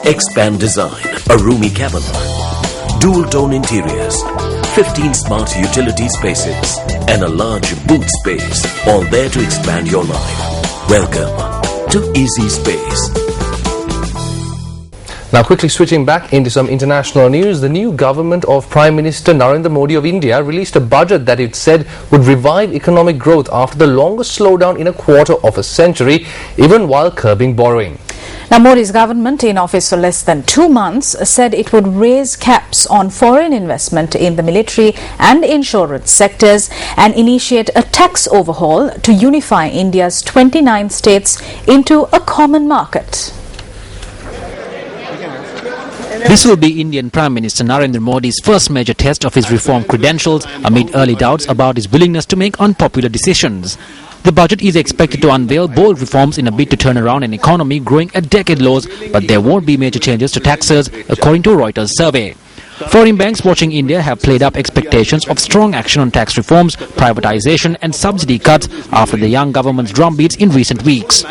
Expand design, a roomy cabin, dual-tone interiors, 15 smart utility spaces, and a large boot space, all there to expand your life. Welcome to Easy Space. Now quickly switching back into some international news, the new government of Prime Minister Narendra Modi of India released a budget that it said would revive economic growth after the longest slowdown in a quarter of a century, even while curbing borrowing. Now, Modi's government, in office for less than 2 months, said it would raise caps on foreign investment in the military and insurance sectors and initiate a tax overhaul to unify India's 29 states into a common market. This will be Indian Prime Minister Narendra Modi's first major test of his reform credentials amid early doubts about his willingness to make unpopular decisions. The budget is expected to unveil bold reforms in a bid to turn around an economy growing at decade lows, but there won't be major changes to taxes, according to a Reuters survey. Foreign banks watching India have played up expectations of strong action on tax reforms, privatization and subsidy cuts after the young government's drumbeats in recent weeks.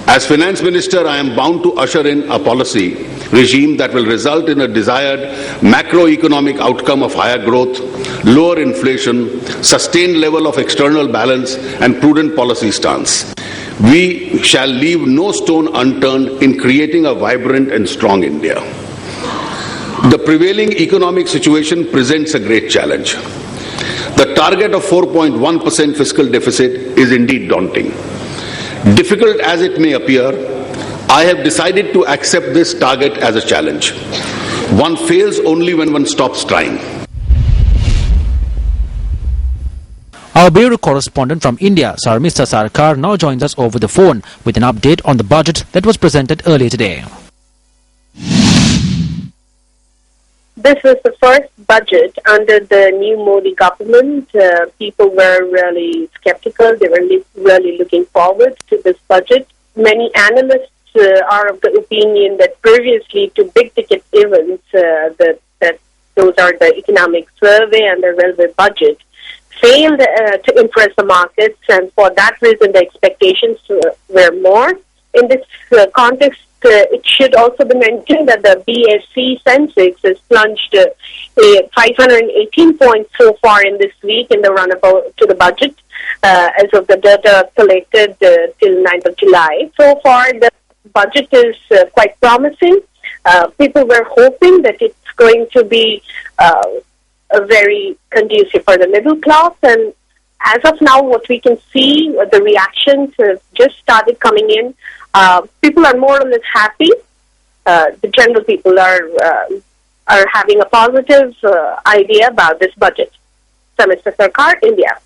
As Finance Minister, I am bound to usher in a policy regime that will result in a desired macroeconomic outcome of higher growth, lower inflation, sustained level of external balance and prudent policy stance. We shall leave no stone unturned in creating a vibrant and strong India. The prevailing economic situation presents a great challenge. The target of 4.1% fiscal deficit is indeed daunting. Difficult as it may appear, I have decided to accept this target as a challenge. One fails only when one stops trying. Our bureau correspondent from India, Sarmista Sarkar, now joins us over the phone with an update on the budget that was presented earlier today. This was the first budget under the new Modi government. People were really skeptical. They were really looking forward to this budget. Many analysts are of the opinion that previously to big-ticket events, that those are the economic survey and the railway budget, failed to impress the markets, and for that reason the expectations were more. In this context, it should also be mentioned that the BSE Sensex has plunged 518 points so far in this week in the run-up to the budget, as of the data collected till 9th of July. So far, the budget is quite promising. People were hoping that it's going to be very conducive for the middle class, and as of now, what we can see, the reactions have just started coming in. People are more or less happy. The general people are having a positive idea about this budget. So, Mr. Sarkar, India.